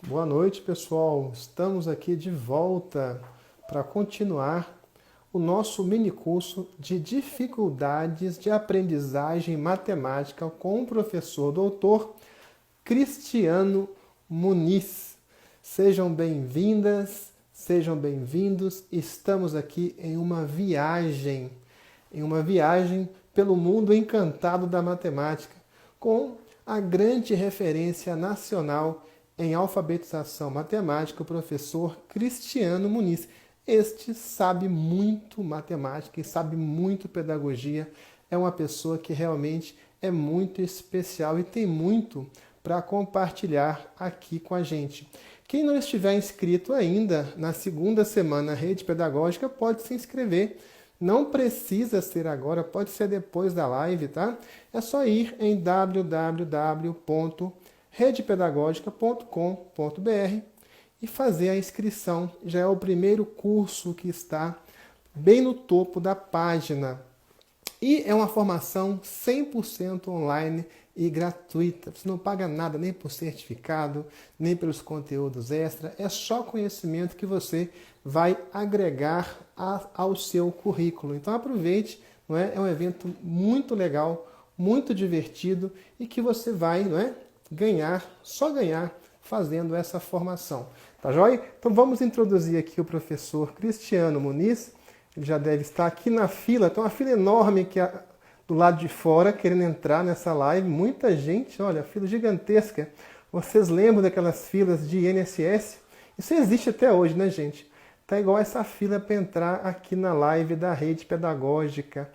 Boa noite, pessoal. Estamos aqui de volta para continuar o nosso mini curso de dificuldades de aprendizagem matemática com o professor doutor Cristiano Muniz. Sejam bem-vindas, sejam bem-vindos. Estamos aqui em uma viagem pelo mundo encantado da matemática, com a grande referência nacional em alfabetização matemática, o professor Cristiano Muniz. Este sabe muito matemática e sabe muito pedagogia. É uma pessoa que realmente é muito especial e tem muito para compartilhar aqui com a gente. Quem não estiver inscrito ainda na segunda semana Rede Pedagógica pode se inscrever. Não precisa ser agora, pode ser depois da live, tá? É só ir em www.redepedagogica.com.br e fazer a inscrição. Já é o primeiro curso que está bem no topo da página. E é uma formação 100% online e gratuita. Você não paga nada, nem por certificado, nem pelos conteúdos extra. É só conhecimento que você vai agregar ao seu currículo. Então aproveite, não é? É um evento muito legal, muito divertido e que você vai, não é, só ganhar fazendo essa formação. Tá joia? Então vamos introduzir aqui o professor Cristiano Muniz. Ele já deve estar aqui na fila. Tem uma fila enorme aqui do lado de fora, querendo entrar nessa live. Muita gente, olha, fila gigantesca. Vocês lembram daquelas filas de INSS? Isso existe até hoje, né, gente? Tá igual essa fila para entrar aqui na live da Rede Pedagógica.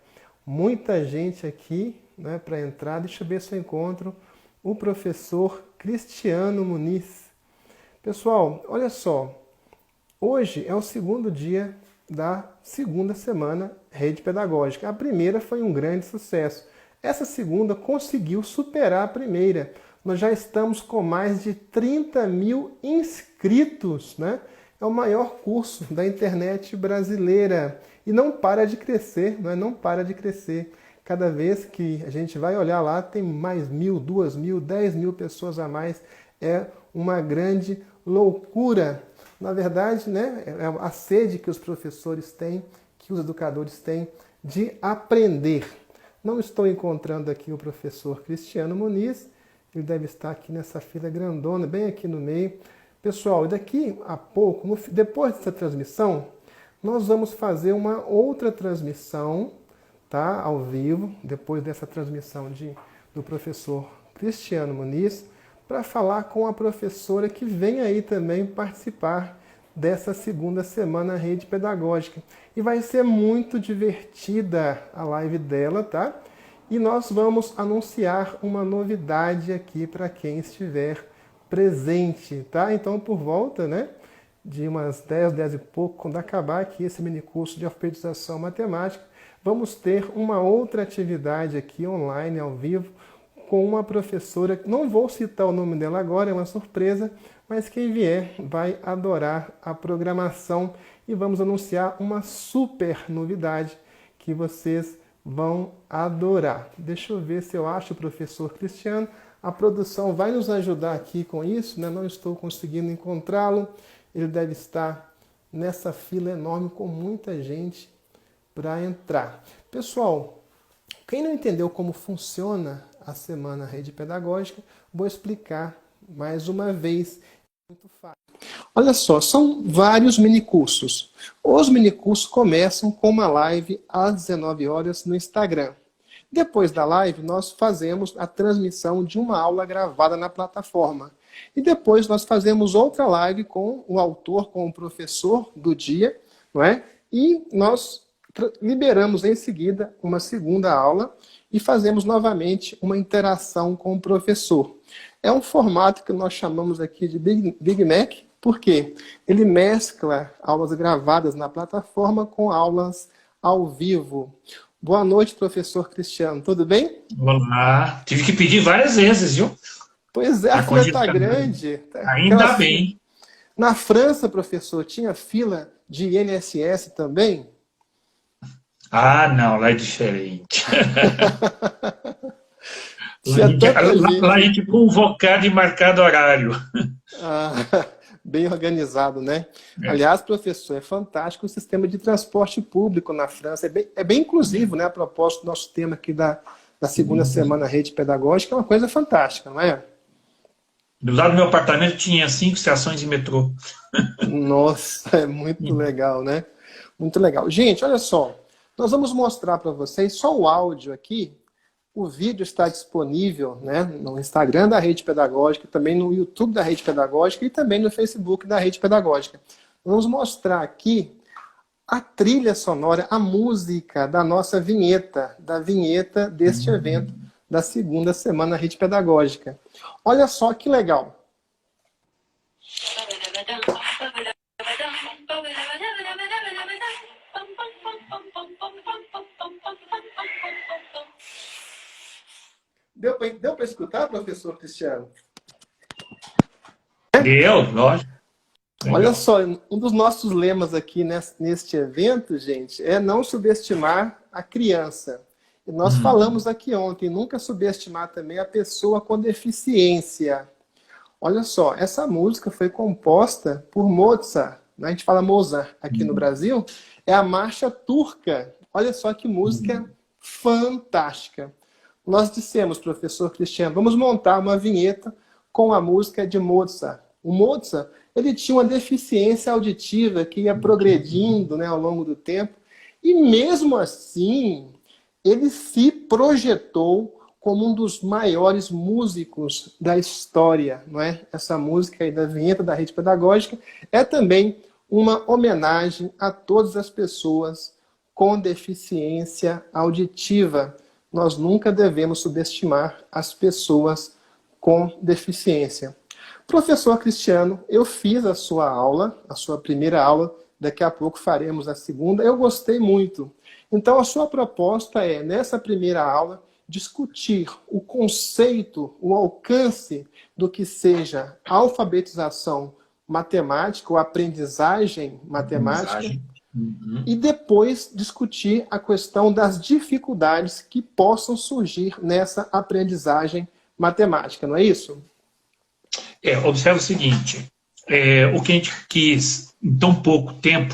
Muita gente aqui, né, para entrar. Deixa eu ver se eu encontro o professor Cristiano Muniz. Pessoal, olha só. Hoje é o segundo dia da segunda semana Rede Pedagógica. A primeira foi um grande sucesso. Essa segunda conseguiu superar a primeira. Nós já estamos com mais de 30 mil inscritos, né? É o maior curso da internet brasileira. E não para de crescer, não é? Não para de crescer. Cada vez que a gente vai olhar lá, tem mais 1.000, 2.000, 10.000 pessoas a mais. É uma grande loucura. Na verdade, né, é a sede que os professores têm, que os educadores têm de aprender. Não estou encontrando aqui o professor Cristiano Muniz. Ele deve estar aqui nessa fila grandona, bem aqui no meio. Pessoal, daqui a pouco, depois dessa transmissão, nós vamos fazer uma outra transmissão, tá, ao vivo, depois dessa transmissão do professor Cristiano Muniz, para falar com a professora que vem aí também participar dessa segunda semana Rede Pedagógica. E vai ser muito divertida a live dela, tá? E nós vamos anunciar uma novidade aqui para quem estiver presente, tá? Então, por volta, né, de umas 10, 10 e pouco, quando acabar aqui esse mini curso de alfabetização matemática, vamos ter uma outra atividade aqui online, ao vivo, com uma professora, não vou citar o nome dela agora, é uma surpresa, mas quem vier vai adorar a programação e vamos anunciar uma super novidade que vocês vão adorar. Deixa eu ver se eu acho o professor Cristiano. A produção vai nos ajudar aqui com isso, né? Não estou conseguindo encontrá-lo. Ele deve estar nessa fila enorme com muita gente para entrar. Pessoal, quem não entendeu como funciona a semana Rede Pedagógica, vou explicar mais uma vez. Muito fácil. Olha só, são vários minicursos. Os minicursos começam com uma live às 19 horas no Instagram. Depois da live, nós fazemos a transmissão de uma aula gravada na plataforma. E depois nós fazemos outra live com o autor, com o professor do dia, não é? E nós liberamos em seguida uma segunda aula e fazemos novamente uma interação com o professor. É um formato que nós chamamos aqui de Big Mac, porque ele mescla aulas gravadas na plataforma com aulas ao vivo. Boa noite, professor Cristiano. Tudo bem? Olá. Tive que pedir várias vezes, viu? Pois é, a A fila está condição. grande. Ainda bem. Na França, professor, tinha fila de INSS também? Ah, não, lá é diferente. Lá, Tinha tanta lá gente. a gente convocado e marcado horário. Ah, bem organizado, né? É. Aliás, professor, é fantástico o sistema de transporte público na França. É bem inclusivo, né? A propósito do nosso tema aqui da segunda semana Rede Pedagógica, é uma coisa fantástica, não é? Do lado do meu apartamento tinha 5 estações de metrô. Nossa, é muito legal, né? Muito legal. Gente, olha só. Nós vamos mostrar para vocês só o áudio aqui. O vídeo está disponível, né, no Instagram da Rede Pedagógica, também no YouTube da Rede Pedagógica e também no Facebook da Rede Pedagógica. Vamos mostrar aqui a trilha sonora, a música da nossa vinheta, da vinheta deste evento da segunda semana Rede Pedagógica. Olha só que legal. Deu para escutar, professor Cristiano? Deu, lógico. Olha Legal. só, um dos nossos lemas aqui neste evento, gente, é não subestimar a criança. E nós falamos aqui ontem, nunca subestimar também a pessoa com deficiência. Olha só, essa música foi composta por Mozart, né? A gente fala Mozart aqui no Brasil, é a marcha turca. Olha só que música fantástica. Nós dissemos, professor Cristiano, vamos montar uma vinheta com a música de Mozart. O Mozart, ele tinha uma deficiência auditiva que ia progredindo, né, ao longo do tempo, e mesmo assim, ele se projetou como um dos maiores músicos da história, não é? Essa música aí da vinheta da Rede Pedagógica é também uma homenagem a todas as pessoas com deficiência auditiva. Nós nunca devemos subestimar as pessoas com deficiência. Professor Cristiano, eu fiz a sua aula, a sua primeira aula, daqui a pouco faremos a segunda, eu gostei muito. Então, a sua proposta é, nessa primeira aula, discutir o conceito, o alcance do que seja alfabetização matemática ou aprendizagem matemática, Mensagem. e depois discutir a questão das dificuldades que possam surgir nessa aprendizagem matemática, não é isso? Observa o seguinte, o que a gente quis em tão pouco tempo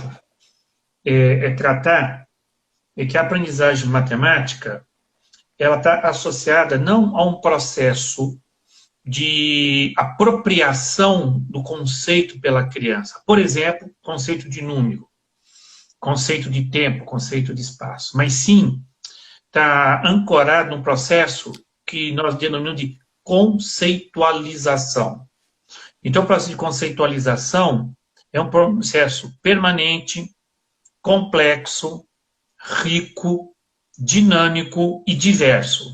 tratar é que a aprendizagem matemática ela está associada não a um processo de apropriação do conceito pela criança. Por exemplo, conceito de número, conceito de tempo, conceito de espaço, mas sim está ancorado num processo que nós denominamos de conceitualização. Então, o processo de conceitualização é um processo permanente, complexo, rico, dinâmico e diverso,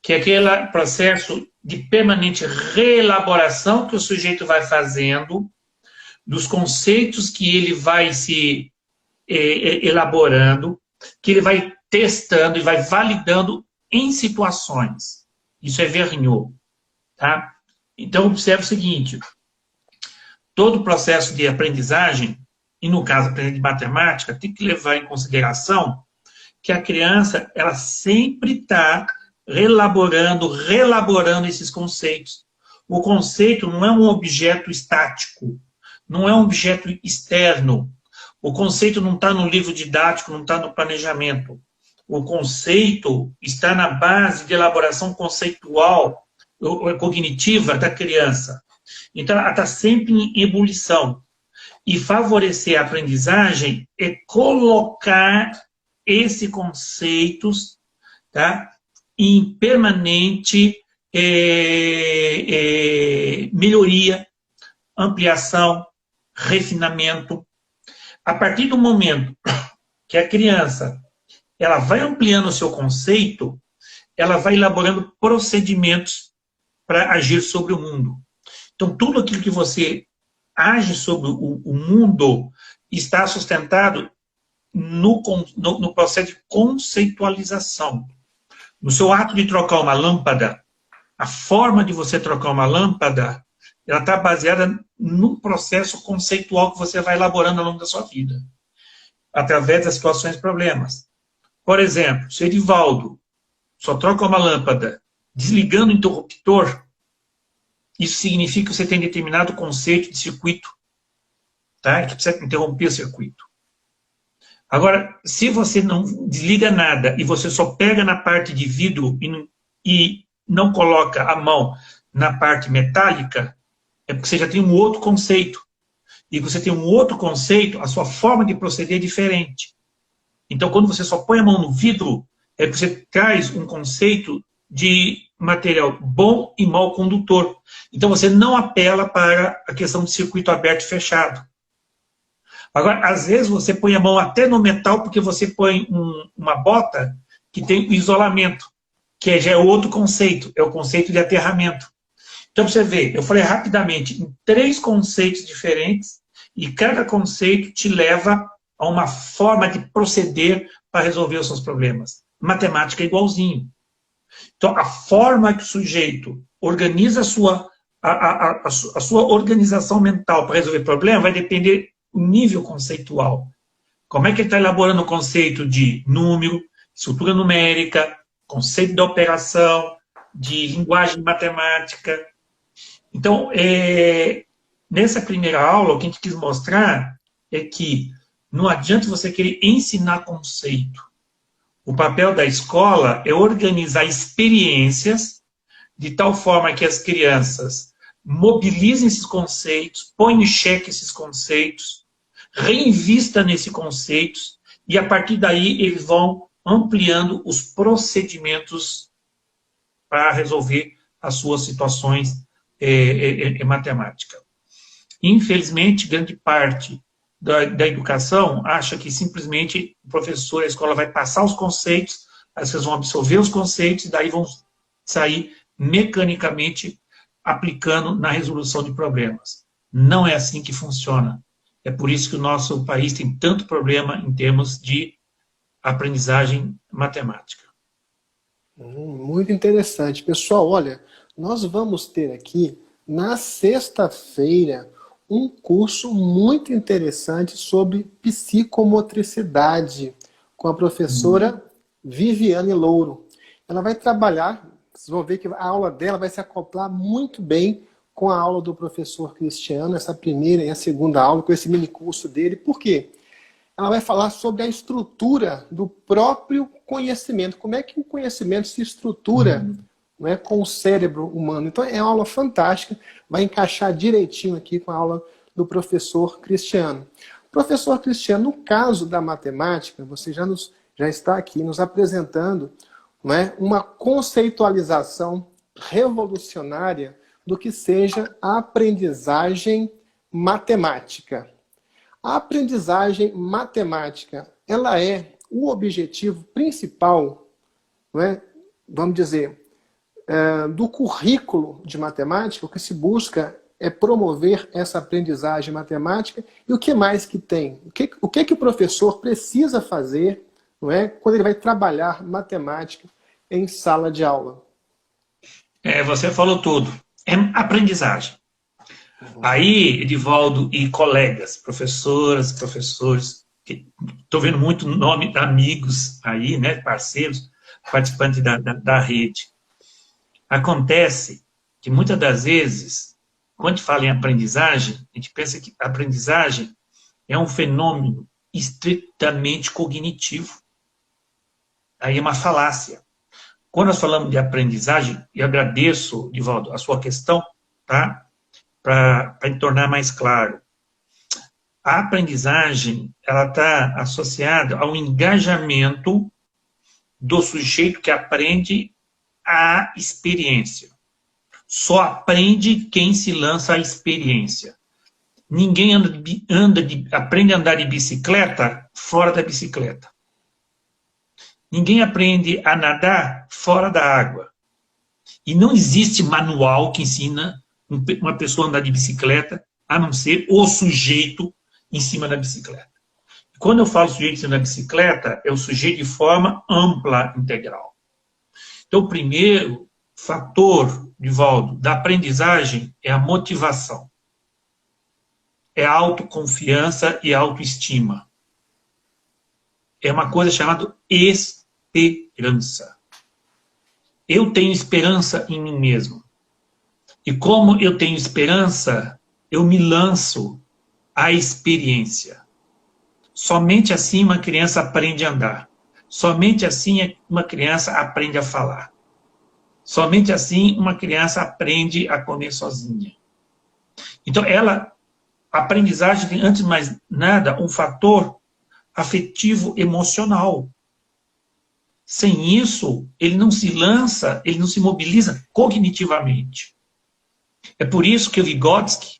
que é aquele processo de permanente reelaboração que o sujeito vai fazendo dos conceitos que ele vai se elaborando, que ele vai testando e vai validando em situações. Isso é Vergniaud, tá? Então, observe o seguinte, todo o processo de aprendizagem, e no caso, aprendizagem de matemática, tem que levar em consideração que a criança, ela sempre está relaborando esses conceitos. O conceito não é um objeto estático, não é um objeto externo. O conceito não está no livro didático, não está no planejamento. O conceito está na base de elaboração conceitual, cognitiva da criança. Então, ela está sempre em ebulição. E favorecer a aprendizagem é colocar esses conceitos, tá, em permanente melhoria, ampliação, refinamento. A partir do momento que a criança ela vai ampliando o seu conceito, ela vai elaborando procedimentos para agir sobre o mundo. Então, tudo aquilo que você age sobre o mundo está sustentado no processo de conceitualização. No seu ato de trocar uma lâmpada, a forma de você trocar uma lâmpada, ela está baseada num processo conceitual que você vai elaborando ao longo da sua vida, através das situações e problemas. Por exemplo, se Edivaldo só troca uma lâmpada desligando o interruptor, isso significa que você tem determinado conceito de circuito, tá? Que precisa interromper o circuito. Agora, se você não desliga nada e você só pega na parte de vidro e não coloca a mão na parte metálica, é porque você já tem um outro conceito. E você tem um outro conceito, a sua forma de proceder é diferente. Então, quando você só põe a mão no vidro, é que você traz um conceito de material bom e mau condutor. Então, você não apela para a questão de circuito aberto e fechado. Agora, às vezes, você põe a mão até no metal, porque você põe uma bota que tem isolamento, que já é outro conceito, é o conceito de aterramento. Então, você vê, eu falei rapidamente em 3 conceitos diferentes, e cada conceito te leva a uma forma de proceder para resolver os seus problemas. Matemática é igualzinho. Então, a forma que o sujeito organiza a sua organização mental para resolver problema vai depender do nível conceitual. Como é que ele está elaborando o conceito de número, estrutura numérica, conceito da operação, de linguagem matemática. Então, nessa primeira aula, o que a gente quis mostrar é que não adianta você querer ensinar conceito. O papel da escola é organizar experiências de tal forma que as crianças mobilizem esses conceitos, põem em xeque esses conceitos, reinvistam nesses conceitos e, a partir daí, eles vão ampliando os procedimentos para resolver as suas situações matemáticas. Infelizmente, grande parte da educação acha que simplesmente o professor, a escola vai passar os conceitos, as pessoas vão absorver os conceitos e daí vão sair mecanicamente aplicando na resolução de problemas. Não é assim que funciona. É por isso que o nosso país tem tanto problema em termos de aprendizagem matemática. Muito interessante. Pessoal, olha, nós vamos ter aqui, na sexta-feira, um curso muito interessante sobre psicomotricidade, com a professora Viviane Louro. Ela vai trabalhar, vocês vão ver que a aula dela vai se acoplar muito bem com a aula do professor Cristiano, essa primeira e a segunda aula, com esse mini curso dele. Por quê? Ela vai falar sobre a estrutura do próprio conhecimento, como é que o conhecimento se estrutura né, com o cérebro humano. Então é uma aula fantástica, vai encaixar direitinho aqui com a aula do professor Cristiano. Professor Cristiano, no caso da matemática, você já está aqui nos apresentando né, uma conceitualização revolucionária do que seja a aprendizagem matemática. A aprendizagem matemática, ela é o objetivo principal, né, vamos dizer, do currículo de matemática. O que se busca é promover essa aprendizagem matemática. E o que mais que tem? O que o professor precisa fazer, não é, quando ele vai trabalhar matemática em sala de aula? Você falou tudo. É aprendizagem. Aí, Edivaldo e colegas, professoras, professores, estou vendo muito nome de amigos aí, né, parceiros, participantes da rede. Acontece que muitas das vezes, quando a gente fala em aprendizagem, a gente pensa que a aprendizagem é um fenômeno estritamente cognitivo. Aí é uma falácia. Quando nós falamos de aprendizagem, e agradeço, Edivaldo, a sua questão, tá? Para tornar mais claro. A aprendizagem, ela está associada ao engajamento do sujeito que aprende a experiência. Só aprende quem se lança à experiência. Ninguém aprende a andar de bicicleta fora da bicicleta. Ninguém aprende a nadar fora da água. E não existe manual que ensina uma pessoa a andar de bicicleta, a não ser o sujeito em cima da bicicleta. Quando eu falo sujeito em cima da bicicleta, é o sujeito de forma ampla, integral. Então, o primeiro fator, Edivaldo, da aprendizagem é a motivação. É a autoconfiança e a autoestima. É uma coisa chamada esperança. Eu tenho esperança em mim mesmo. E como eu tenho esperança, eu me lanço à experiência. Somente assim uma criança aprende a andar. Somente assim uma criança aprende a falar. Somente assim uma criança aprende a comer sozinha. Então, a aprendizagem tem, antes de mais nada, um fator afetivo emocional. Sem isso, ele não se lança, ele não se mobiliza cognitivamente. É por isso que o Vygotsky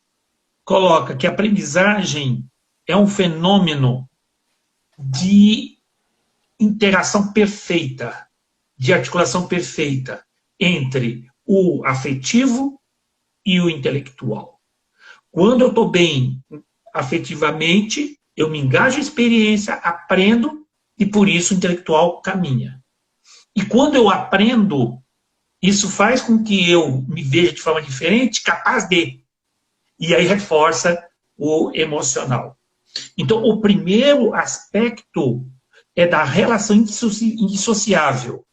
coloca que a aprendizagem é um fenômeno de interação perfeita, de articulação perfeita entre o afetivo e o intelectual. Quando eu estou bem afetivamente, eu me engajo em experiência, aprendo, e por isso o intelectual caminha. E quando eu aprendo, isso faz com que eu me veja de forma diferente, capaz de. E aí reforça o emocional. Então, o primeiro aspecto é da relação indissociável,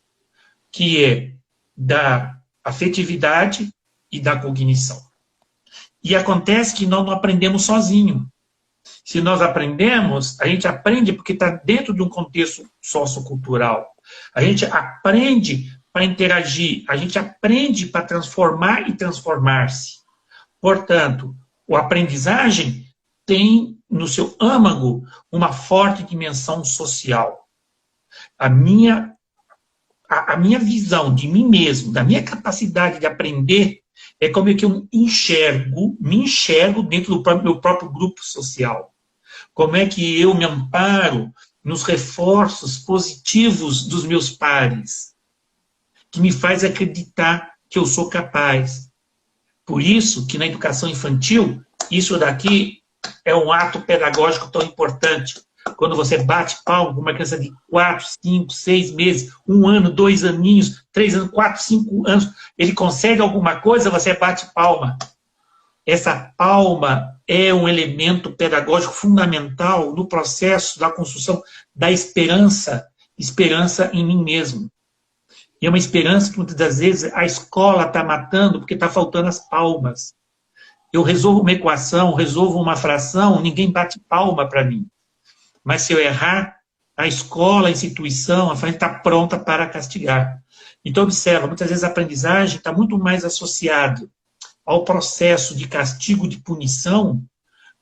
que é da afetividade e da cognição. E acontece que nós não aprendemos sozinho. Se nós aprendemos, a gente aprende porque está dentro de um contexto sociocultural. A gente aprende para interagir, a gente aprende para transformar e transformar-se. Portanto, a aprendizagem tem no seu âmago uma forte dimensão social. A minha visão de mim mesmo, da minha capacidade de aprender, é como é que eu me enxergo dentro do meu próprio grupo social. Como é que eu me amparo nos reforços positivos dos meus pares, que me faz acreditar que eu sou capaz. Por isso que na educação infantil, isso daqui é um ato pedagógico tão importante. Quando você bate palma com uma criança de 4, 5, 6 meses, 1 ano, 2 aninhos, 3 anos, 4, 5 anos, ele consegue alguma coisa, você bate palma. Essa palma é um elemento pedagógico fundamental no processo da construção da esperança em mim mesmo. E é uma esperança que muitas das vezes a escola está matando porque está faltando as palmas. Eu resolvo uma equação, resolvo uma fração, ninguém bate palma para mim. Mas se eu errar, a escola, a instituição, a família está pronta para castigar. Então, observa, muitas vezes a aprendizagem está muito mais associada ao processo de castigo, de punição,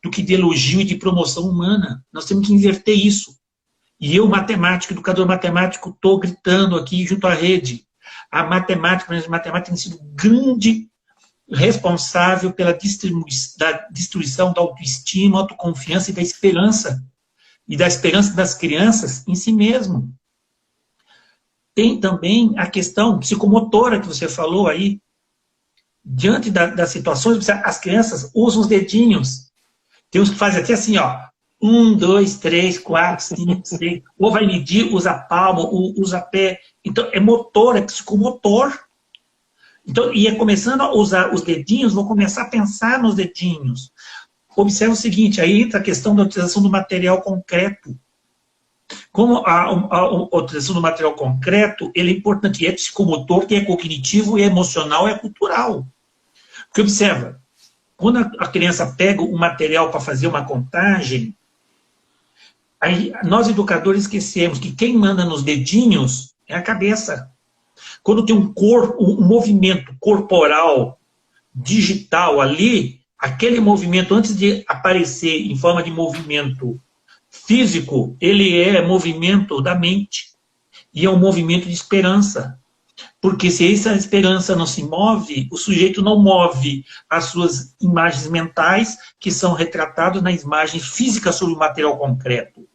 do que de elogio e de promoção humana. Nós temos que inverter isso. E eu, matemático, educador matemático, estou gritando aqui junto à rede. A matemática tem sido grande responsável pela destruição da autoestima, autoconfiança e da esperança. E da esperança das crianças em si mesmo. Tem também a questão psicomotora que você falou aí. Diante das situações, as crianças usam os dedinhos. Tem uns que fazem até assim, ó. 1, 2, 3, 4, 5, 6. Ou vai medir, usa palma, usa pé. Então, é motor, é psicomotor. Então, e é começando a usar os dedinhos, vou começar a pensar nos dedinhos. Observe o seguinte, aí entra a questão da utilização do material concreto. Como a utilização do material concreto, ele é importante, é psicomotor, que é cognitivo, é emocional, é cultural. Porque observa, quando a criança pega o material para fazer uma contagem, aí nós educadores esquecemos que quem manda nos dedinhos é a cabeça. Quando tem um movimento corporal digital ali, aquele movimento, antes de aparecer em forma de movimento físico, ele é movimento da mente. E é um movimento de esperança. Porque se essa esperança não se move, o sujeito não move as suas imagens mentais, que são retratadas nas imagens físicas sobre o material concreto.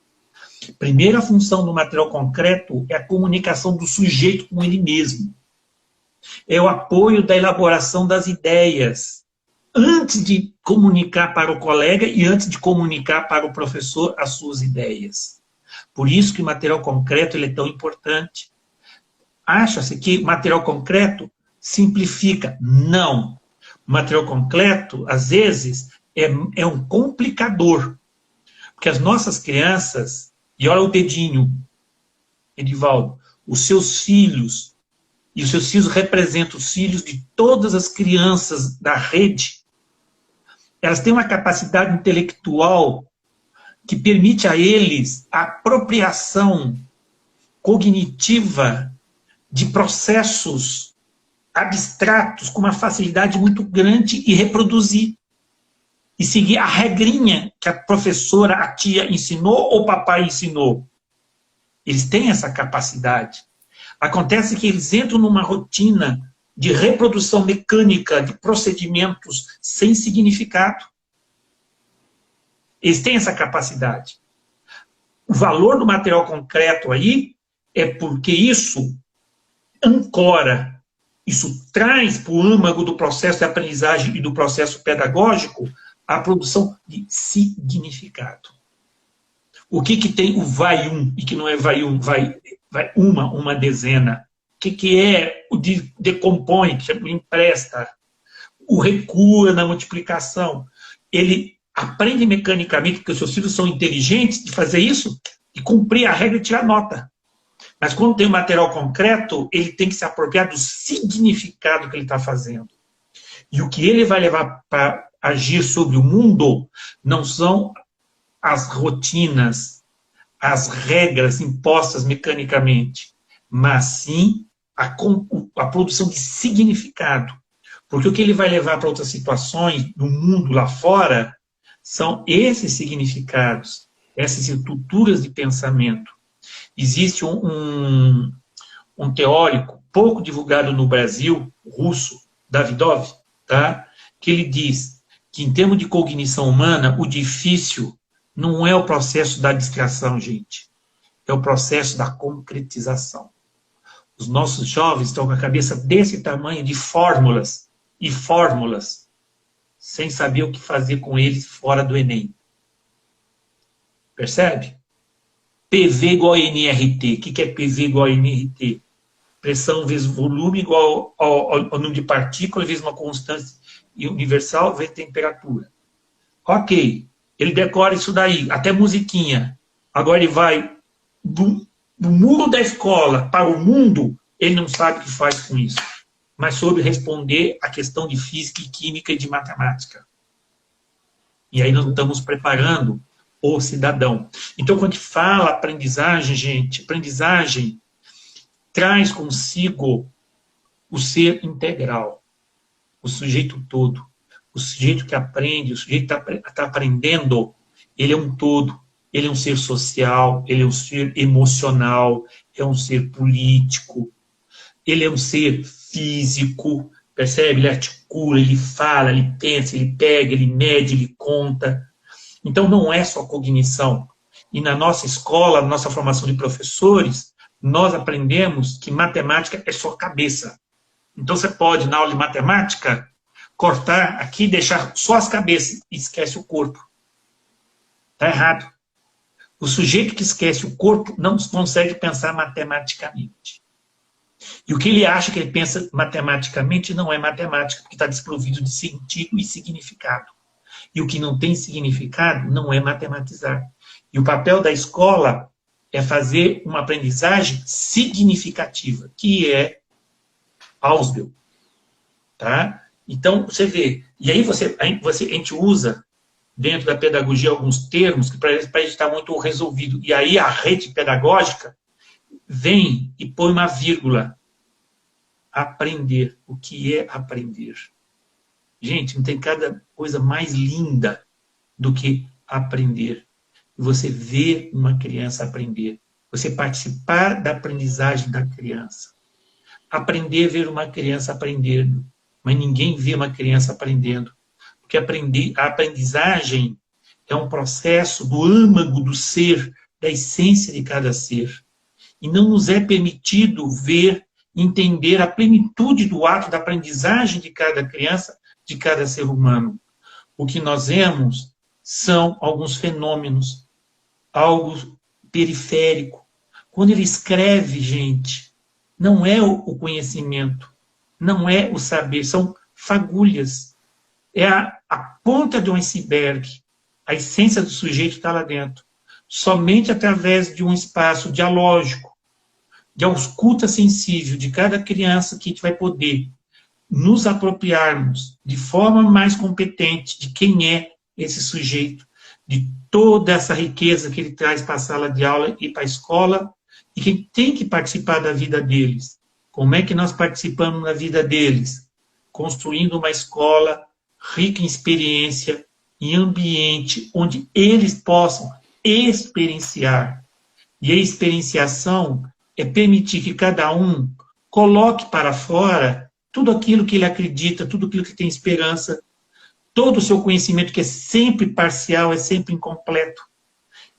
Primeira função do material concreto é a comunicação do sujeito com ele mesmo. É o apoio da elaboração das ideias, antes de comunicar para o colega e antes de comunicar para o professor as suas ideias. Por isso que o material concreto ele é tão importante. Acha-se que material concreto simplifica. Não. O material concreto, às vezes, é um complicador. Porque as nossas crianças, e olha o dedinho, Edivaldo, os seus filhos, e os seus filhos representam os filhos de todas as crianças da rede, elas têm uma capacidade intelectual que permite a eles a apropriação cognitiva de processos abstratos com uma facilidade muito grande e reproduzir. E seguir a regrinha que a professora, a tia ensinou ou o papai ensinou. Eles têm essa capacidade. Acontece que eles entram numa rotina de reprodução mecânica de procedimentos sem significado. Eles têm essa capacidade. O valor do material concreto aí é porque isso ancora, isso traz para o âmago do processo de aprendizagem e do processo pedagógico a produção de significado. O que tem o vai um e que não é vai um, vai uma dezena? O que é o decompõe, que o empresta? O recua na multiplicação. Ele aprende mecanicamente, porque os seus filhos são inteligentes, de fazer isso e cumprir a regra e tirar nota. Mas quando tem um material concreto, ele tem que se apropriar do significado que ele está fazendo. E o que ele vai levar para agir sobre o mundo não são as rotinas, as regras impostas mecanicamente, mas sim a produção de significado. Porque o que ele vai levar para outras situações do mundo lá fora são esses significados, essas estruturas de pensamento. Existe um teórico pouco divulgado no Brasil, russo, Davidov, tá? Que ele diz que, em termos de cognição humana, o difícil não é o processo da distração, gente. É o processo da concretização. Os nossos jovens estão com a cabeça desse tamanho de fórmulas e fórmulas, sem saber o que fazer com eles fora do Enem. Percebe? PV igual a NRT. O que é PV igual a NRT? Pressão vezes volume igual ao número de partículas vezes uma constância universal vezes temperatura. Ok. Ele decora isso daí, até musiquinha. Agora ele vai do muro da escola para o mundo, ele não sabe o que faz com isso. Mas soube responder a questão de física e química e de matemática. E aí nós estamos preparando o cidadão. Então, quando a gente fala aprendizagem, gente, aprendizagem traz consigo o ser integral, o sujeito todo. O sujeito que aprende, o sujeito que está aprendendo, ele é um todo. Ele é um ser social, ele é um ser emocional, é um ser político, ele é um ser físico, percebe? Ele articula, ele fala, ele pensa, ele pega, ele mede, ele conta. Então, não é só cognição. E na nossa escola, na nossa formação de professores, nós aprendemos que matemática é só cabeça. Então, você pode, na aula de matemática, cortar aqui e deixar só as cabeças e esquece o corpo. Está errado. O sujeito que esquece o corpo não consegue pensar matematicamente. E o que ele acha que ele pensa matematicamente não é matemática, porque está desprovido de sentido e significado. E o que não tem significado não é matematizar. E o papel da escola é fazer uma aprendizagem significativa, que é Ausubel. Tá? Então, você vê. E aí a gente usa, dentro da pedagogia, alguns termos que para a gente está muito resolvido. E aí a rede pedagógica vem e põe uma vírgula. Aprender. O que é aprender? Gente, não tem cada coisa mais linda do que aprender. Você ver uma criança aprender. Você participar da aprendizagem da criança. Aprender a ver uma criança aprendendo. Mas ninguém vê uma criança aprendendo. Porque a aprendizagem é um processo do âmago do ser, da essência de cada ser. E não nos é permitido ver, entender a plenitude do ato da aprendizagem de cada criança, de cada ser humano. O que nós vemos são alguns fenômenos, algo periférico. Quando ele escreve, gente, não é o conhecimento, não é o saber, são fagulhas. É a ponta de um iceberg. A essência do sujeito está lá dentro. Somente através de um espaço dialógico, de ausculta sensível de cada criança, que a gente vai poder nos apropriarmos de forma mais competente de quem é esse sujeito, de toda essa riqueza que ele traz para a sala de aula e para a escola, e quem tem que participar da vida deles. Como é que nós participamos da vida deles? Construindo uma escola rica em experiência, em ambiente onde eles possam experienciar. E a experienciação é permitir que cada um coloque para fora tudo aquilo que ele acredita, tudo aquilo que tem esperança, todo o seu conhecimento, que é sempre parcial, é sempre incompleto.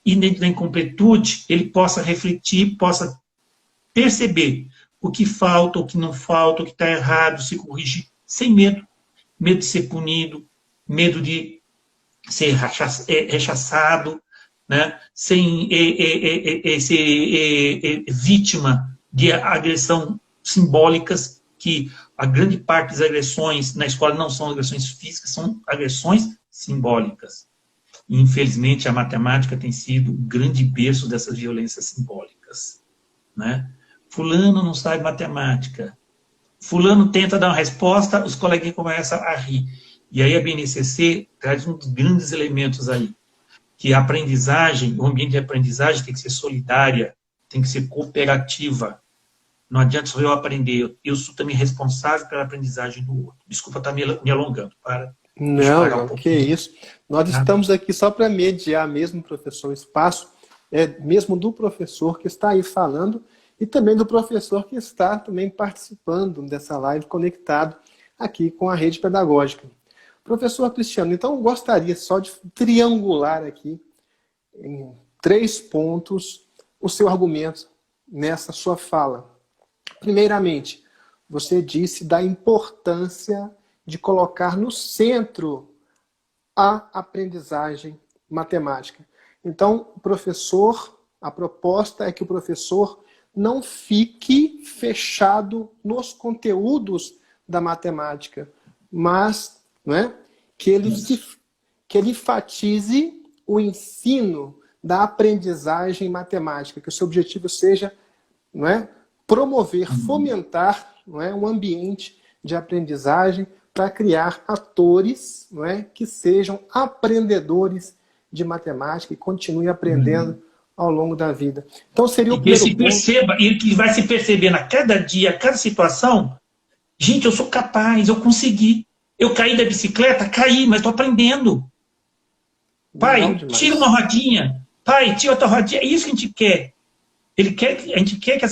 E dentro da incompletude, ele possa refletir, possa perceber o que falta, o que não falta, o que está errado, se corrigir, sem medo. Medo de ser punido, medo de ser rechaçado, né? Sem ser vítima de agressão simbólicas, que a grande parte das agressões na escola não são agressões físicas, são agressões simbólicas. E, infelizmente, a matemática tem sido o grande berço dessas violências simbólicas, né? Fulano não sabe matemática. Fulano tenta dar uma resposta, os coleguinhas começam a rir. E aí a BNCC traz um dos grandes elementos aí, que a aprendizagem, o ambiente de aprendizagem tem que ser solidária, tem que ser cooperativa. Não adianta só eu aprender, eu sou também responsável pela aprendizagem do outro. Desculpa estar me alongando. Não, que isso. Nós estamos aqui só para mediar mesmo, professor, o espaço mesmo do professor que está aí falando e também do professor que está também participando dessa live, conectado aqui com a rede pedagógica. Professor Cristiano, então eu gostaria só de triangular aqui em 3 pontos o seu argumento nessa sua fala. Primeiramente, você disse da importância de colocar no centro a aprendizagem matemática. Então, o professor, a proposta é que o professor não fique fechado nos conteúdos da matemática, mas que ele enfatize o ensino da aprendizagem matemática, que o seu objetivo seja promover, fomentar um ambiente de aprendizagem para criar atores que sejam aprendedores de matemática e continuem aprendendo ao longo da vida. Então seria o primeiro ponto. E que vai se percebendo a cada dia, a cada situação, gente, eu sou capaz, eu consegui. Eu caí da bicicleta, caí, mas estou aprendendo. Pai, tira uma rodinha. Pai, tira outra rodinha. É isso que a gente quer. A gente quer que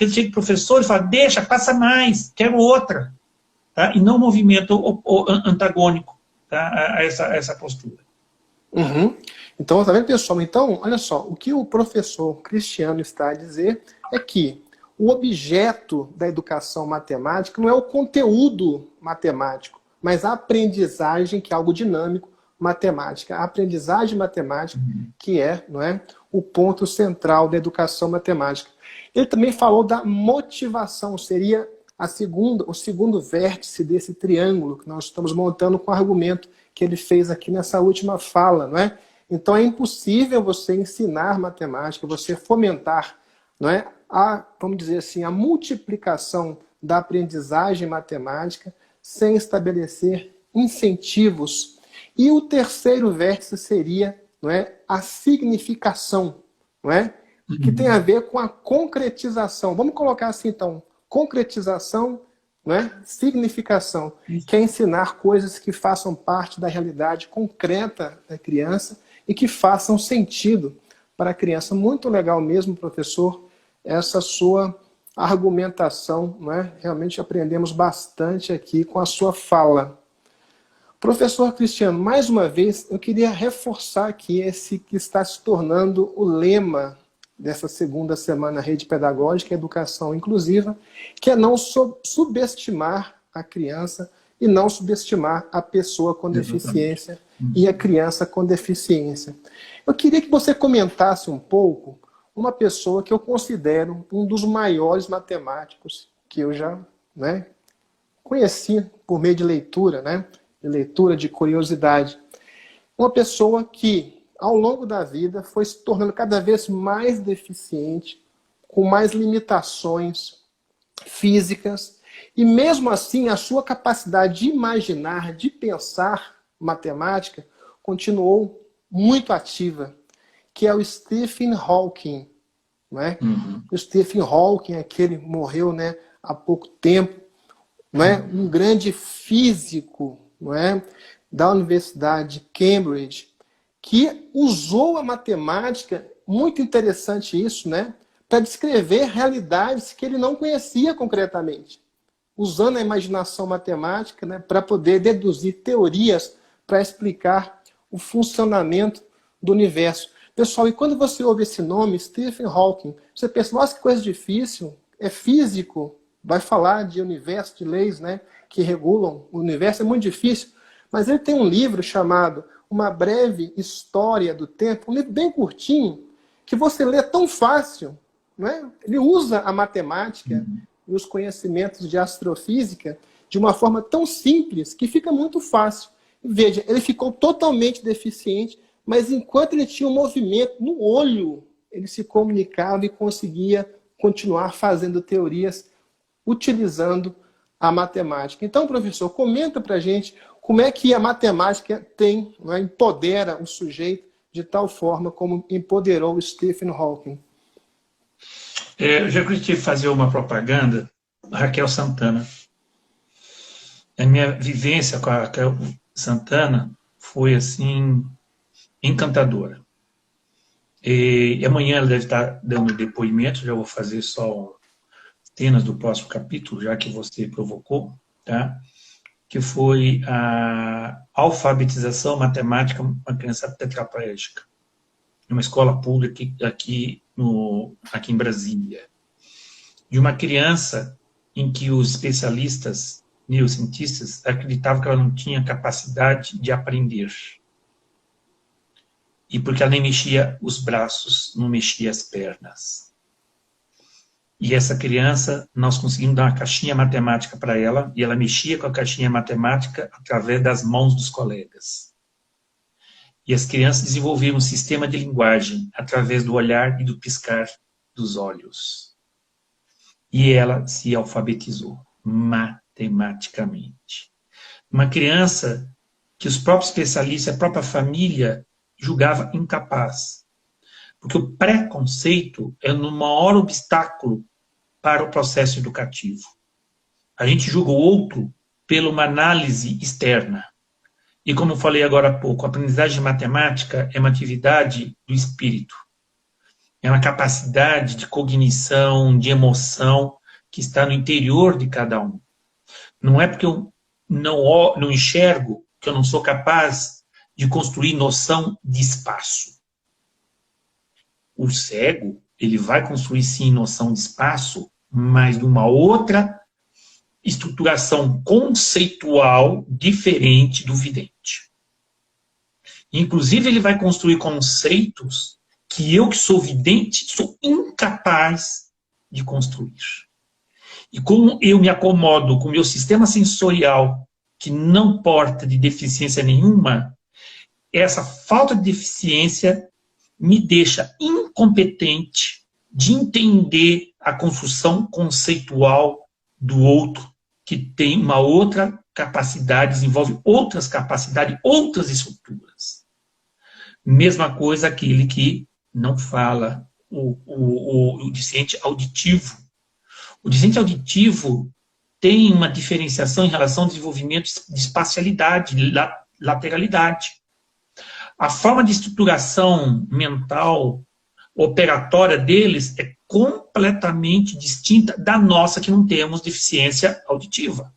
ele chegue para o professor e fale, deixa, passa mais, quero outra. Tá? E não um movimento antagônico, tá? a essa postura. Uhum. Então, tá vendo, pessoal? Então, olha só, o que o professor Cristiano está a dizer é que o objeto da educação matemática não é o conteúdo matemático, mas a aprendizagem, que é algo dinâmico, matemática. A aprendizagem matemática, que é o ponto central da educação matemática. Ele também falou da motivação, seria o segundo vértice desse triângulo que nós estamos montando com o argumento que ele fez aqui nessa última fala. Então é impossível você ensinar matemática, você fomentar vamos dizer assim, a multiplicação da aprendizagem matemática sem estabelecer incentivos. E o terceiro vértice seria a significação, que tem a ver com a concretização. Vamos colocar assim, então, concretização, significação, que é ensinar coisas que façam parte da realidade concreta da criança e que façam sentido para a criança. Muito legal mesmo, professor, essa sua argumentação. Realmente aprendemos bastante aqui com a sua fala. Professor Cristiano, mais uma vez, eu queria reforçar aqui esse que está se tornando o lema dessa segunda semana Rede Pedagógica, Educação Inclusiva, que é não subestimar a criança e não subestimar a pessoa com deficiência e a criança com deficiência. Eu queria que você comentasse um pouco uma pessoa que eu considero um dos maiores matemáticos que eu já conheci por meio de leitura, de leitura, de curiosidade. Uma pessoa que, ao longo da vida, foi se tornando cada vez mais deficiente, com mais limitações físicas, e mesmo assim a sua capacidade de imaginar, de pensar matemática, continuou muito ativa, que é o Stephen Hawking. Não é? O Stephen Hawking, aquele morreu, né, há pouco tempo, não é? Um grande físico, não é? Da Universidade de Cambridge, que usou a matemática, muito interessante isso, né, para descrever realidades que ele não conhecia concretamente, usando a imaginação matemática, né, para poder deduzir teorias para explicar o funcionamento do universo. Pessoal, e quando você ouve esse nome, Stephen Hawking, você pensa, nossa, que coisa difícil, é físico, vai falar de universo, de leis, né, que regulam o universo, é muito difícil. Mas ele tem um livro chamado Uma Breve História do Tempo, um livro bem curtinho, que você lê tão fácil, não é? Ele usa a matemática e os conhecimentos de astrofísica de uma forma tão simples que fica muito fácil. Veja, ele ficou totalmente deficiente, mas enquanto ele tinha um movimento no olho, ele se comunicava e conseguia continuar fazendo teorias utilizando a matemática. Então, professor, comenta para a gente como é que a matemática tem, né, empodera o sujeito de tal forma como empoderou o Stephen Hawking. Eu já queria fazer uma propaganda, Raquel Santana. A minha vivência com a Raquel Santana foi, assim, encantadora. E amanhã ela deve estar dando depoimento, já vou fazer só cenas do próximo capítulo, já que você provocou, tá? Que foi a alfabetização matemática uma criança tetraplégica, numa escola pública aqui em Brasília. De uma criança em que os especialistas, neurocientistas, acreditavam que ela não tinha capacidade de aprender. E porque ela nem mexia os braços, não mexia as pernas. E essa criança, nós conseguimos dar uma caixinha matemática para ela, e ela mexia com a caixinha matemática através das mãos dos colegas. E as crianças desenvolveram um sistema de linguagem através do olhar e do piscar dos olhos. E ela se alfabetizou matematicamente. Uma criança que os próprios especialistas, a própria família, julgava incapaz. Porque o preconceito é o maior obstáculo para o processo educativo. A gente julga o outro por uma análise externa. E como eu falei agora há pouco, a aprendizagem de matemática é uma atividade do espírito. É uma capacidade de cognição, de emoção, que está no interior de cada um. Não é porque eu não enxergo que eu não sou capaz de construir noção de espaço. O cego, ele vai construir sim noção de espaço, mas de uma outra estruturação conceitual diferente do vidente. Inclusive, ele vai construir conceitos que eu, que sou vidente, sou incapaz de construir. E como eu me acomodo com o meu sistema sensorial, que não porta de deficiência nenhuma, essa falta de deficiência me deixa incompetente de entender a construção conceitual do outro, que tem uma outra capacidade, desenvolve outras capacidades, outras estruturas. Mesma coisa aquele que não fala, o deficiente auditivo. O deficiente auditivo tem uma diferenciação em relação ao desenvolvimento de espacialidade, lateralidade. A forma de estruturação mental operatória deles é completamente distinta da nossa, que não temos deficiência auditiva.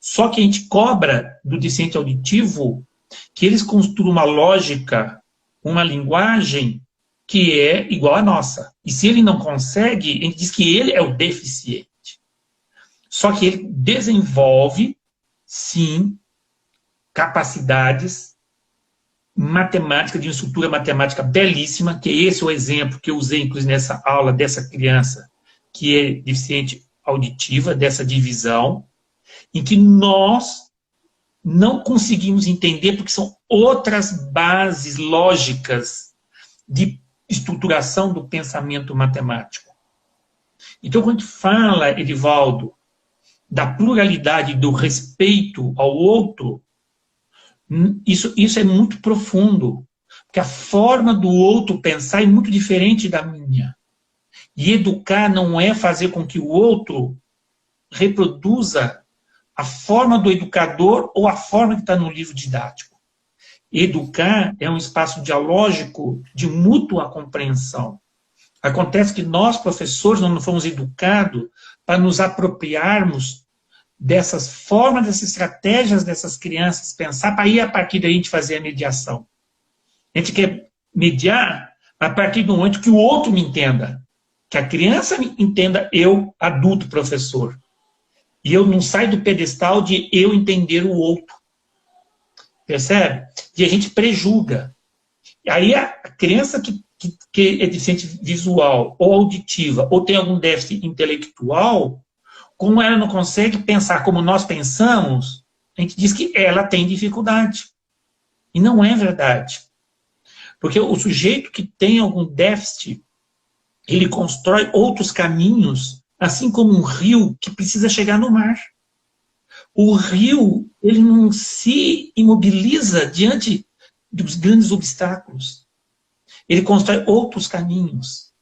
Só que a gente cobra do deficiente auditivo que eles construam uma lógica, uma linguagem que é igual à nossa. E se ele não consegue, a gente diz que ele é o deficiente. Só que ele desenvolve, sim, capacidades matemática, de uma estrutura matemática belíssima, que esse é o exemplo que eu usei, inclusive, nessa aula dessa criança, que é deficiente auditiva, dessa divisão, em que nós não conseguimos entender, porque são outras bases lógicas de estruturação do pensamento matemático. Então, quando a gente fala, Edivaldo, da pluralidade, do respeito ao outro, isso é muito profundo, porque a forma do outro pensar é muito diferente da minha. E educar não é fazer com que o outro reproduza a forma do educador ou a forma que está no livro didático. Educar é um espaço dialógico de mútua compreensão. Acontece que nós, professores, não fomos educados para nos apropriarmos dessas formas, dessas estratégias dessas crianças, pensar para ir a partir daí a gente fazer a mediação. A gente quer mediar a partir do momento que o outro me entenda. Que a criança me entenda, eu, adulto, professor. E eu não saio do pedestal de eu entender o outro. Percebe? E a gente prejulga. E aí a criança que é deficiente visual ou auditiva, ou tem algum déficit intelectual, como ela não consegue pensar como nós pensamos, a gente diz que ela tem dificuldade. E não é verdade. Porque o sujeito que tem algum déficit, ele constrói outros caminhos, assim como um rio que precisa chegar no mar. O rio, ele não se imobiliza diante dos grandes obstáculos. Ele constrói outros caminhos.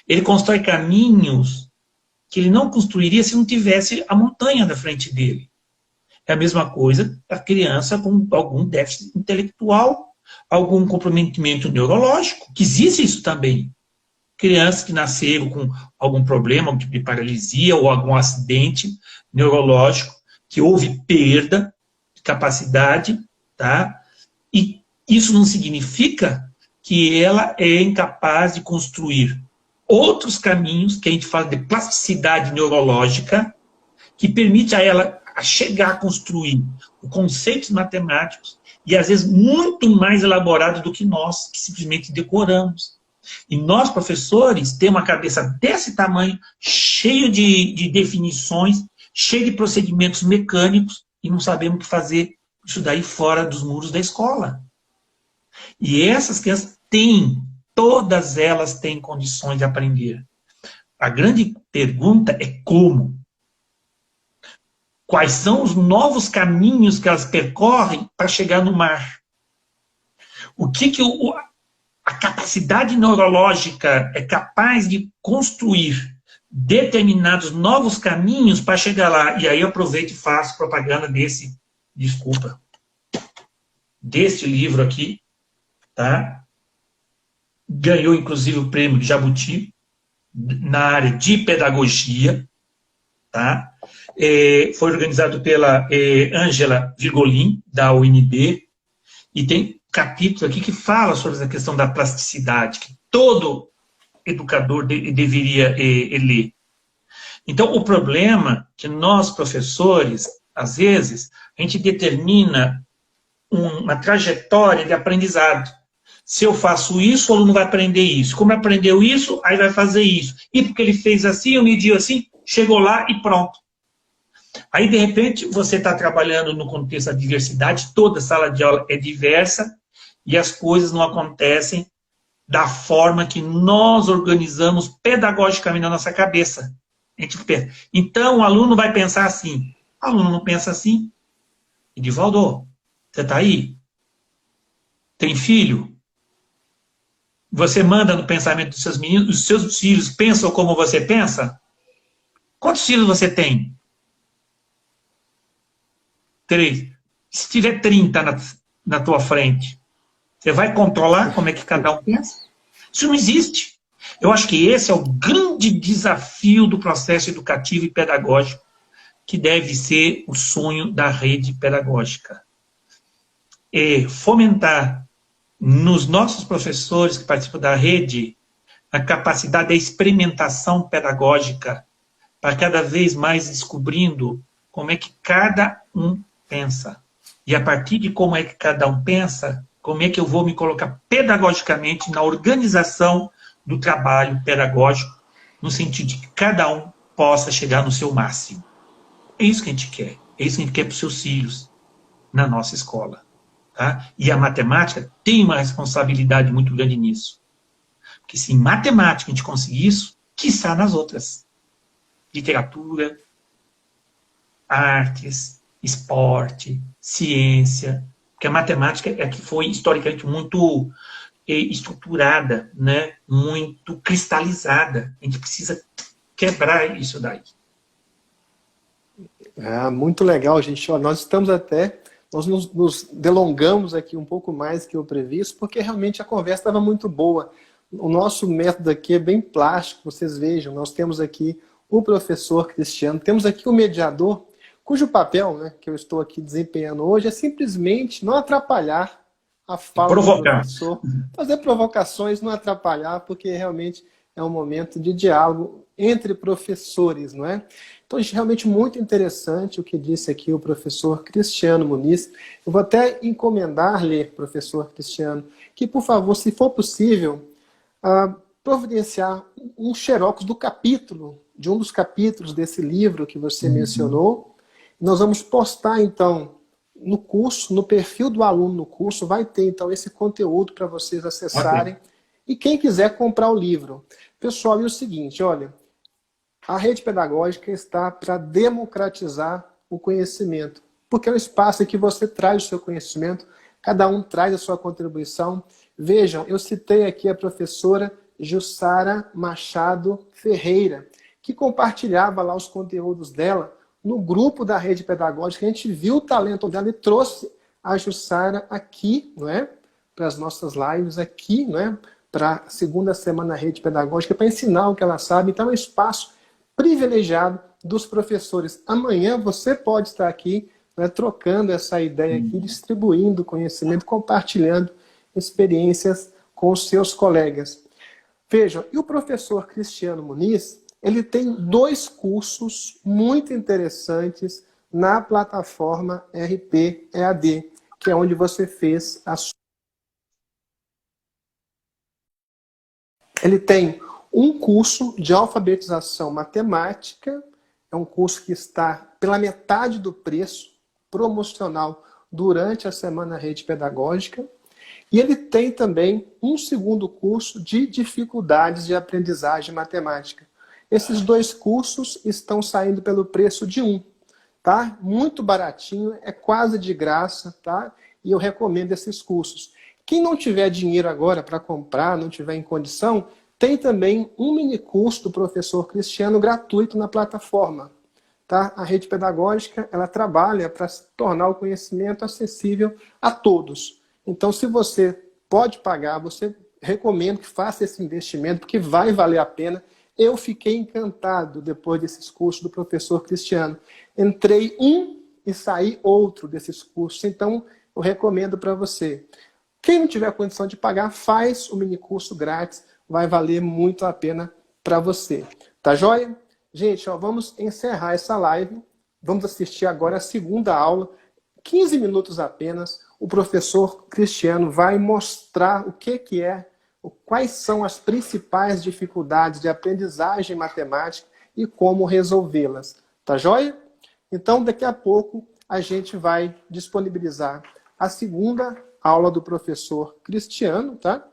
Ele constrói caminhos que ele não construiria se não tivesse a montanha na frente dele. É a mesma coisa a criança com algum déficit intelectual, algum comprometimento neurológico, que existe isso também. Crianças que nasceram com algum problema, algum tipo de paralisia ou algum acidente neurológico, que houve perda de capacidade, tá? E isso não significa que ela é incapaz de construir outros caminhos, que a gente fala de plasticidade neurológica, que permite a ela chegar a construir conceitos matemáticos, e às vezes muito mais elaborados do que nós, que simplesmente decoramos. E nós, professores, temos uma cabeça desse tamanho, cheio de definições, cheio de procedimentos mecânicos, e não sabemos o que fazer isso daí fora dos muros da escola. E essas crianças têm, todas elas têm condições de aprender. A grande pergunta é como. Quais são os novos caminhos que elas percorrem para chegar no mar? O que a capacidade neurológica é capaz de construir determinados novos caminhos para chegar lá? E aí eu aproveito e faço propaganda desse livro aqui, tá? Ganhou, inclusive, o prêmio de Jabuti na área de pedagogia, tá? Foi organizado pela Ângela Virgolin, da UNB, e tem capítulo aqui que fala sobre essa questão da plasticidade, que todo educador deveria ler. Então, o problema é que nós, professores, às vezes, a gente determina uma trajetória de aprendizado. Se eu faço isso, o aluno vai aprender isso. Como aprendeu isso, aí vai fazer isso. E porque ele fez assim, eu mediu assim, chegou lá e pronto. Aí, de repente, você está trabalhando no contexto da diversidade, toda sala de aula é diversa, e as coisas não acontecem da forma que nós organizamos pedagogicamente na nossa cabeça. A gente pensa. Então, o aluno vai pensar assim. O aluno não pensa assim. Edivaldo, você está aí? Tem filho? Você manda no pensamento dos seus meninos, os seus filhos pensam como você pensa? Quantos filhos você tem? 3. Se tiver 30 na tua frente, você vai controlar como é que cada um pensa? Isso não existe. Eu acho que esse é o grande desafio do processo educativo e pedagógico, que deve ser o sonho da rede pedagógica. É fomentar nos nossos professores que participam da rede a capacidade da experimentação pedagógica, para cada vez mais descobrindo como é que cada um pensa. E a partir de como é que cada um pensa, como é que eu vou me colocar pedagogicamente na organização do trabalho pedagógico, no sentido de que cada um possa chegar no seu máximo. É isso que a gente quer. É isso que a gente quer para os seus filhos na nossa escola. Tá? E a matemática tem uma responsabilidade muito grande nisso. Que se em matemática a gente conseguir isso, quiçá nas outras. Literatura, artes, esporte, ciência. Porque a matemática é que foi historicamente muito estruturada, né? Muito cristalizada. A gente precisa quebrar isso daí. Muito legal, gente. Ó, nós nos delongamos aqui um pouco mais que o previsto, porque realmente a conversa estava muito boa. O nosso método aqui é bem plástico, vocês vejam, nós temos aqui o professor Cristiano, temos aqui o mediador, cujo papel, né, que eu estou aqui desempenhando hoje é simplesmente não atrapalhar a fala do professor, fazer provocações, não atrapalhar, porque realmente é um momento de diálogo entre professores, não é? Então, realmente muito interessante o que disse aqui o professor Cristiano Muniz. Eu vou até encomendar-lhe, professor Cristiano, que, por favor, se for possível, providenciar um xerox do capítulo, de um dos capítulos desse livro que você mencionou. Nós vamos postar, então, no curso, no perfil do aluno no curso, vai ter, então, esse conteúdo para vocês acessarem. Okay. E quem quiser comprar o livro. Pessoal, é o seguinte, olha, a rede pedagógica está para democratizar o conhecimento, porque é um espaço em que você traz o seu conhecimento, cada um traz a sua contribuição. Vejam, eu citei aqui a professora Jussara Machado Ferreira, que compartilhava lá os conteúdos dela no grupo da rede pedagógica. A gente viu o talento dela e trouxe a Jussara aqui, não é? Para as nossas lives aqui, não é? Para a segunda semana da rede pedagógica, para ensinar o que ela sabe. Então é um espaço privilegiado dos professores. Amanhã você pode estar aqui, né, trocando essa ideia aqui, distribuindo conhecimento, compartilhando experiências com os seus colegas. Vejam, e o professor Cristiano Muniz, ele tem 2 cursos muito interessantes na plataforma RP EAD, que é onde você fez a sua. Ele tem um curso de alfabetização matemática, é um curso que está pela metade do preço, promocional, durante a Semana Rede Pedagógica. E ele tem também um segundo curso de dificuldades de aprendizagem matemática. Esses 2 cursos estão saindo pelo preço de um, tá? Muito baratinho, é quase de graça, tá? E eu recomendo esses cursos. Quem não tiver dinheiro agora para comprar, não tiver em condição, tem também um mini curso do professor Cristiano gratuito na plataforma. Tá? A rede pedagógica ela trabalha para tornar o conhecimento acessível a todos. Então, se você pode pagar, você recomendo que faça esse investimento, porque vai valer a pena. Eu fiquei encantado depois desses cursos do professor Cristiano. Entrei um e saí outro desses cursos. Então, eu recomendo para você. Quem não tiver condição de pagar, faz o mini curso grátis. Vai valer muito a pena para você. Tá joia? Gente, ó, vamos encerrar essa live. Vamos assistir agora a segunda aula. 15 minutos apenas. O professor Cristiano vai mostrar o que é, quais são as principais dificuldades de aprendizagem matemática e como resolvê-las. Tá joia? Então, daqui a pouco, a gente vai disponibilizar a segunda aula do professor Cristiano, tá?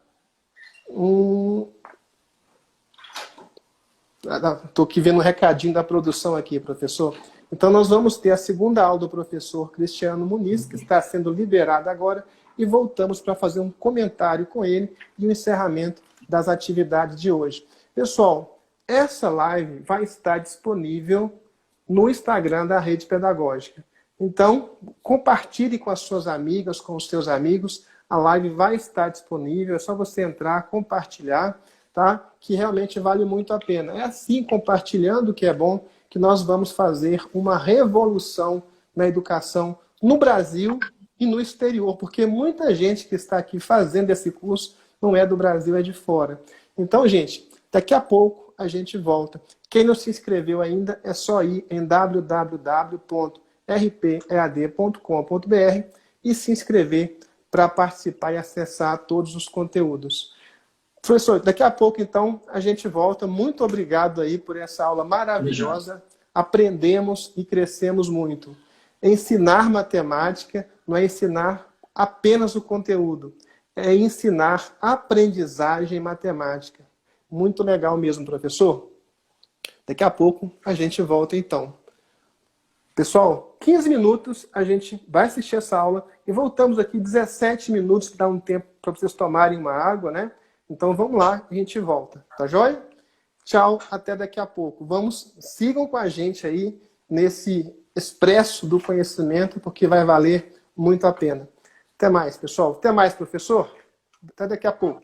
Estou aqui vendo um recadinho da produção aqui, professor. Então, nós vamos ter a segunda aula do professor Cristiano Muniz, que está sendo liberada agora, e voltamos para fazer um comentário com ele e o encerramento das atividades de hoje. Pessoal, essa live vai estar disponível no Instagram da Rede Pedagógica. Então, compartilhe com as suas amigas, com os seus amigos. A live vai estar disponível, é só você entrar, compartilhar, tá? Que realmente vale muito a pena. É assim, compartilhando, que é bom, que nós vamos fazer uma revolução na educação no Brasil e no exterior, porque muita gente que está aqui fazendo esse curso não é do Brasil, é de fora. Então, gente, daqui a pouco a gente volta. Quem não se inscreveu ainda, é só ir em www.rpead.com.br e se inscrever para participar e acessar todos os conteúdos. Professor, daqui a pouco, então, a gente volta. Muito obrigado aí por essa aula maravilhosa. Aprendemos e crescemos muito. Ensinar matemática não é ensinar apenas o conteúdo, é ensinar aprendizagem matemática. Muito legal mesmo, professor. Daqui a pouco a gente volta então. Pessoal, 15 minutos a gente vai assistir essa aula e voltamos aqui 17 minutos, que dá um tempo para vocês tomarem uma água, né? Então vamos lá, a gente volta. Tá joia? Tchau, até daqui a pouco. Sigam com a gente aí nesse expresso do conhecimento, porque vai valer muito a pena. Até mais, pessoal. Até mais, professor. Até daqui a pouco.